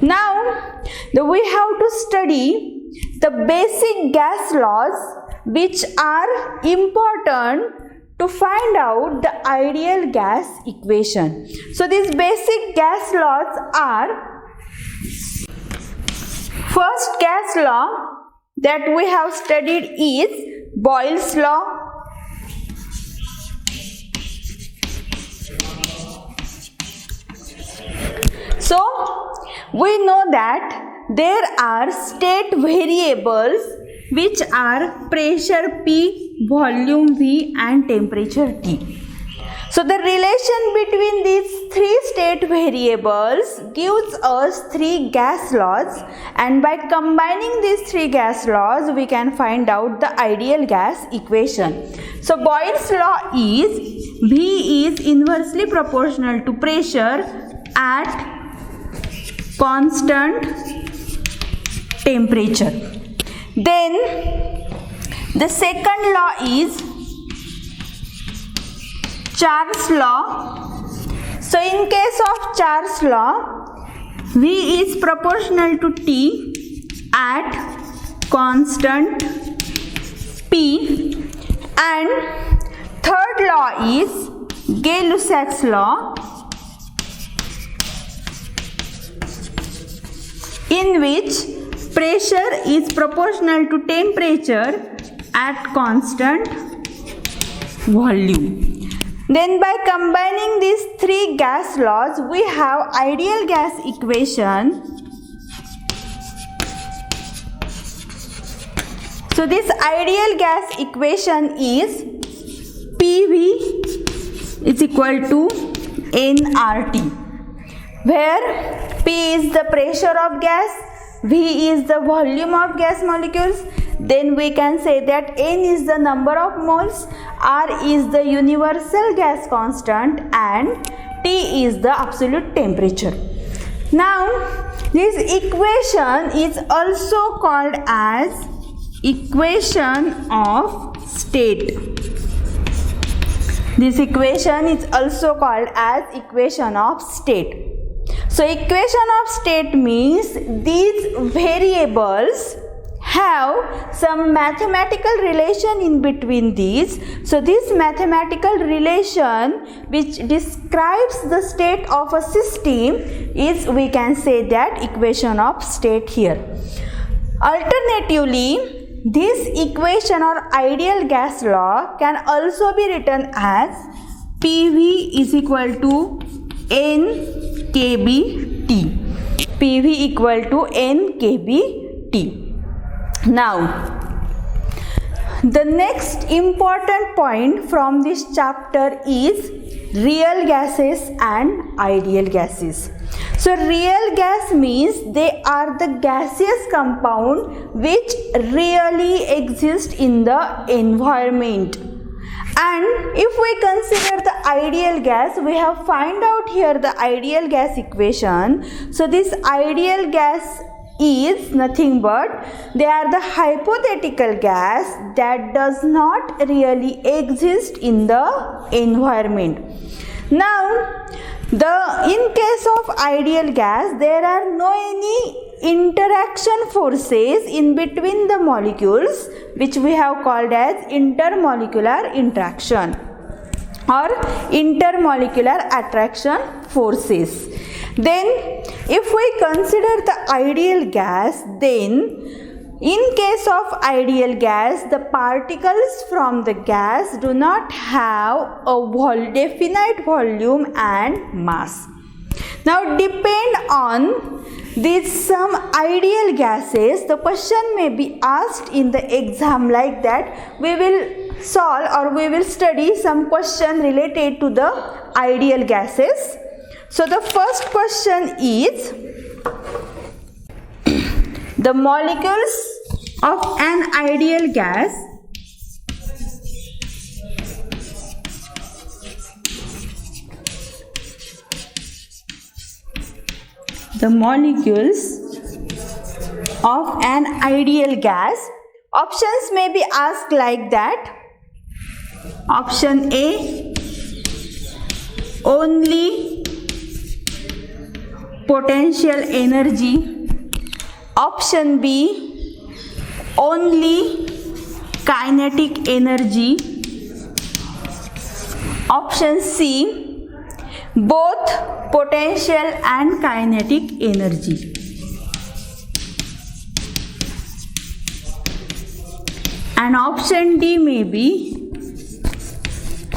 Now we have to study the basic gas laws which are important to find out the ideal gas equation. So these basic gas laws are: first gas law that we have studied is Boyle's law. So we know that there are state variables which are pressure P, volume V and temperature T. So the relation between these three state variables gives us three gas laws, and by combining these three gas laws we can find out the ideal gas equation. So Boyle's law is V is inversely proportional to pressure at constant temperature. Then the second law is Charles law. So in case of Charles law, V is proportional to T at constant P, and third law is Gay-Lussac's law, in which pressure is proportional to temperature at constant volume. Then by combining these three gas laws we have ideal gas equation. So this ideal gas equation is PV is equal to nRT, where P is the pressure of gas, V is the volume of gas molecules, then we can say that N is the number of moles, R is the universal gas constant, and T is the absolute temperature. Now this equation is also called as equation of state. This equation is also called as equation of state. So equation of state means these variables have some mathematical relation in between these. So this mathematical relation which describes the state of a system is, we can say that, equation of state here. Alternatively, this equation or ideal gas law can also be written as PV is equal to N kBT. PV equal to N kBT. Now, the next important point from this chapter is real gases and ideal gases. So real gas means they are the gaseous compound which really exist in the environment. And if we consider the ideal gas, we have find out here the ideal gas equation. So this ideal gas is nothing but they are the hypothetical gas that does not really exist in the environment. Now, in case of ideal gas, there are no any interaction forces in between the molecules, which we have called as intermolecular interaction or intermolecular attraction forces. Then if we consider the ideal gas, then in case of ideal gas, the particles from the gas do not have a definite volume and mass. Now depend on these some ideal gases, the question may be asked in the exam like that. We will solve or we will study some question related to the ideal gases. So the first question is the molecules of an ideal gas options may be asked like that. Option A, only potential energy. Option B, only kinetic energy. Option C, both potential and kinetic energy. And option D may be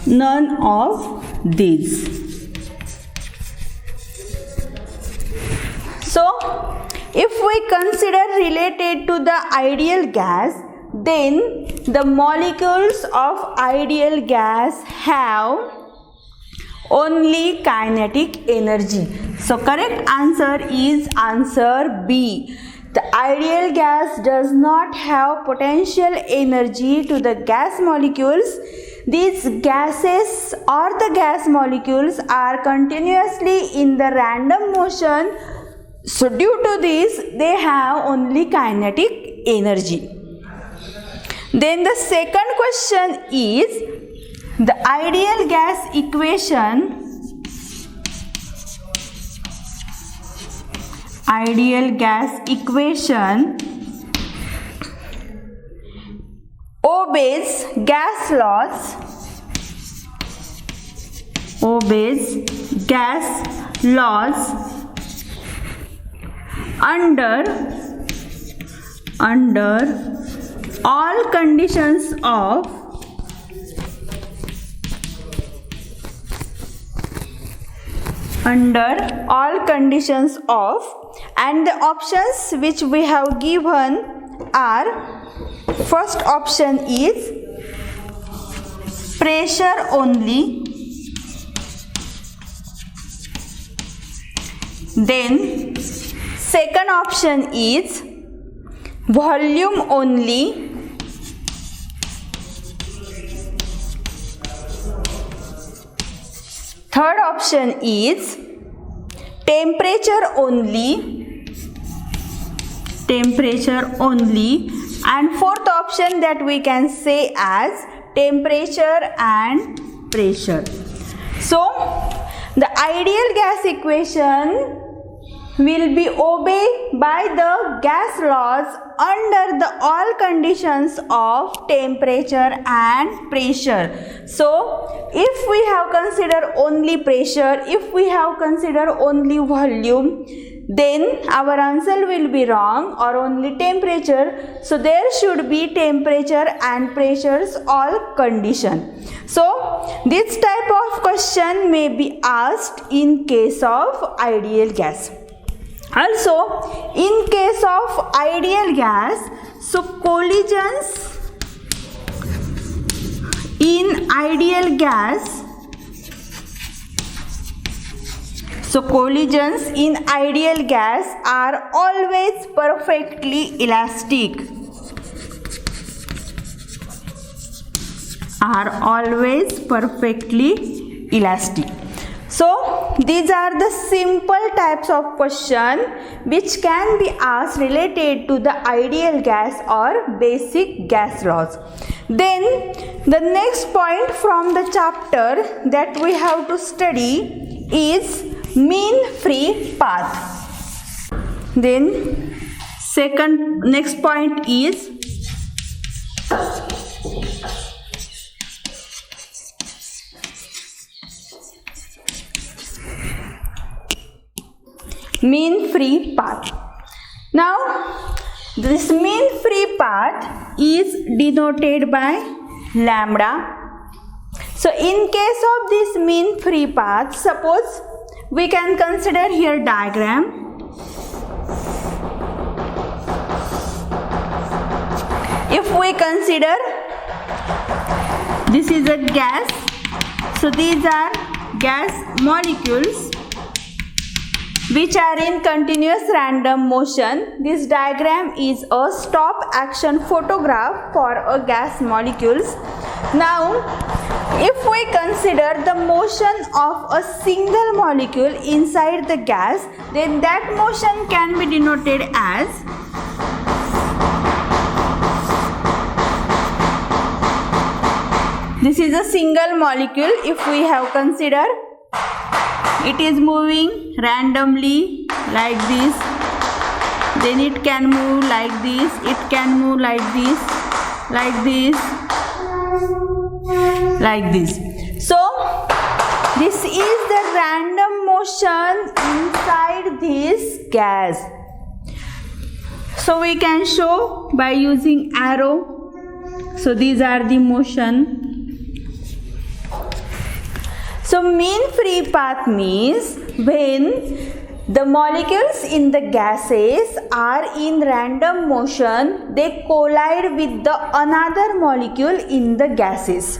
none of these. So, if we consider related to the ideal gas, then the molecules of ideal gas have only kinetic energy. So, correct answer is answer B. The ideal gas does not have potential energy to the gas molecules. These gases or the gas molecules are continuously in the random motion. So due to this, they have only kinetic energy. Then the second question is the ideal gas equation. Ideal gas equation obeys gas laws. Obeys gas laws under all conditions of and the options which we have given are, first option is pressure only, then second option is volume only, third option is temperature only, and fourth option that we can say as temperature and pressure. So the ideal gas equation will be obeyed by the gas laws under the all conditions of temperature and pressure. So if we have considered only pressure, if we have considered only volume, then our answer will be wrong, or only temperature. So there should be temperature and pressures all condition. So this type of question may be asked in case of ideal gas. Also, in case of ideal gas, so collisions in ideal gas, are always perfectly elastic. So these are the simple types of question which can be asked related to the ideal gas or basic gas laws. Then the next point from the chapter that we have to study is mean free path. Then next point is mean free path. Now this mean free path is denoted by lambda. So in case of this mean free path, suppose we can consider here diagram. If we consider this is a gas, so these are gas molecules which are in continuous random motion. This diagram is a stop action photograph for a gas molecules. Now if we consider the motion of a single molecule inside the gas, then that motion can be denoted as this is a single molecule. If we have considered it is moving randomly like this, then it can move like this, it can move like this, like this, like this. So this is the random motion inside this gas. So we can show by using arrow. So these are the motion. So mean free path means when the molecules in the gases are in random motion, they collide with the another molecule in the gases.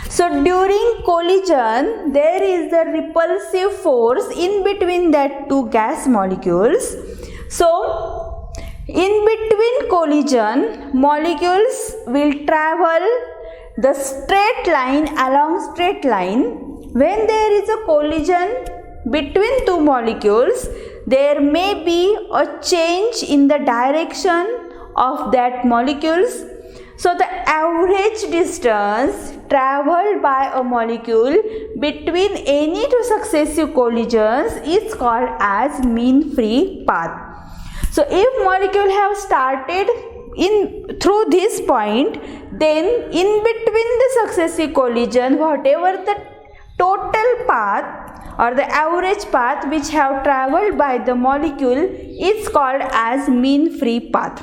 So during collision, there is the repulsive force in between that two gas molecules. So in between collision, molecules will travel the straight line along straight line. When there is a collision between two molecules, there may be a change in the direction of that molecules. So the average distance traveled by a molecule between any two successive collisions is called as mean free path. So if molecule have started through this point, then in between the successive collision, whatever the total path or the average path which have traveled by the molecule is called as mean free path.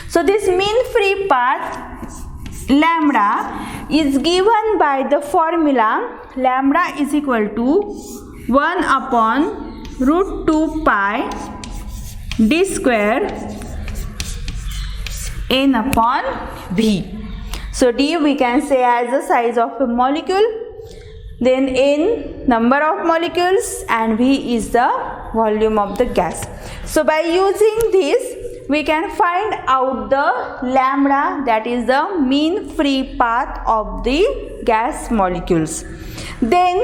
So this mean free path lambda is given by the formula lambda is equal to 1 upon root 2 pi d square n upon v. So d we can say as the size of a molecule, then n number of molecules, and v is the volume of the gas. So by using this, we can find out the lambda, that is the mean free path of the gas molecules. Then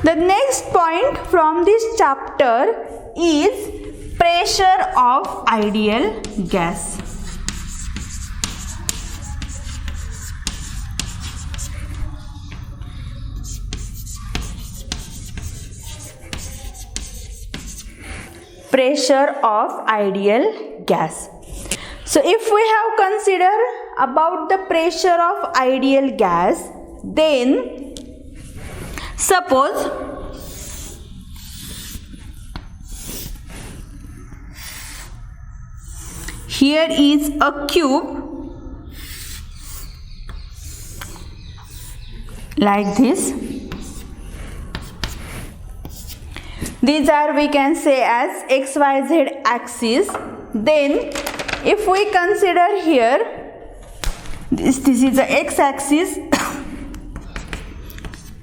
the next point from this chapter is pressure of ideal gas. Pressure of ideal gas. So if we have considered about the pressure of ideal gas, then suppose here is a cube like this. These are, we can say, as XYZ axis. Then if we consider here, this is the X axis,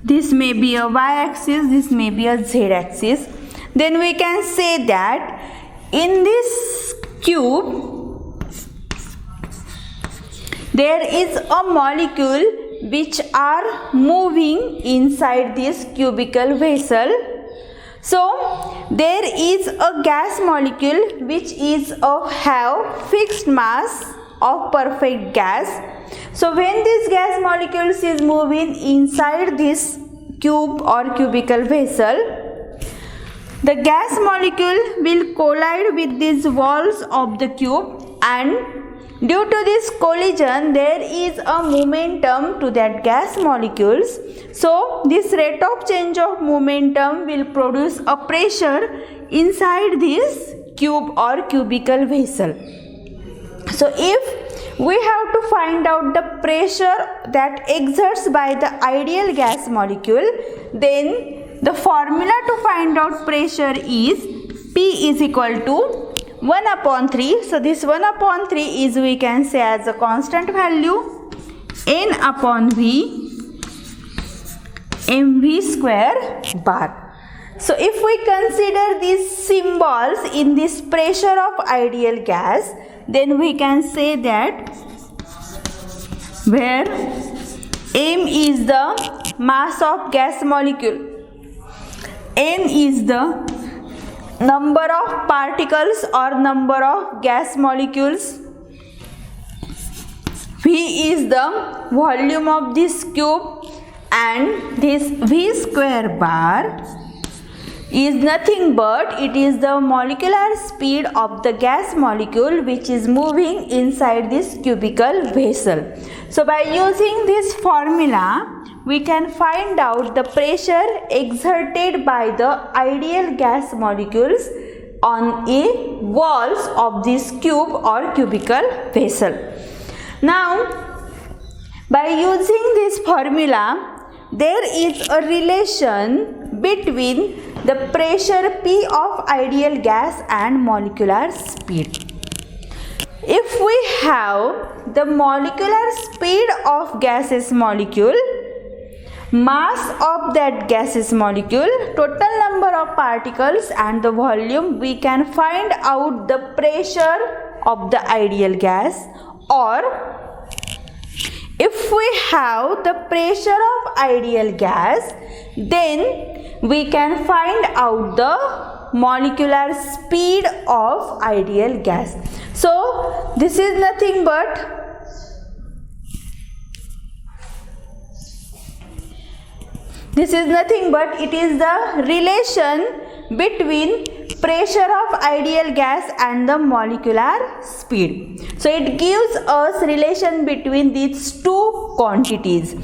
this may be a Y axis, this may be a Z axis. Then we can say that in this cube there is a molecule which are moving inside this cubical vessel. So there is a gas molecule which is have fixed mass of perfect gas. So when this gas molecules is moving inside this cube or cubical vessel, the gas molecule will collide with these walls of the cube, and due to this collision there is a momentum to that gas molecules. So this rate of change of momentum will produce a pressure inside this cube or cubical vessel. So if we have to find out the pressure that exerts by the ideal gas molecule, then the formula to find out pressure is P is equal to 1 upon 3. So this 1 upon 3 is, we can say, as a constant value, N upon V mv square bar. So if we consider these symbols in this pressure of ideal gas, then we can say that where m is the mass of gas molecule, n is the number of particles or number of gas molecules, v is the volume of this cube, and this v square bar is nothing but it is the molecular speed of the gas molecule which is moving inside this cubical vessel. So by using this formula, we can find out the pressure exerted by the ideal gas molecules on a walls of this cube or cubical vessel. Now, by using this formula, there is a relation between the pressure P of ideal gas and molecular speed. If we have the molecular speed of gaseous molecule, mass of that gaseous molecule, total number of particles and the volume, we can find out the pressure of the ideal gas. Or if we have the pressure of ideal gas, then we can find out the molecular speed of ideal gas. So this is nothing but it is the relation between pressure of ideal gas and the molecular speed. So it gives us relation between these two quantities.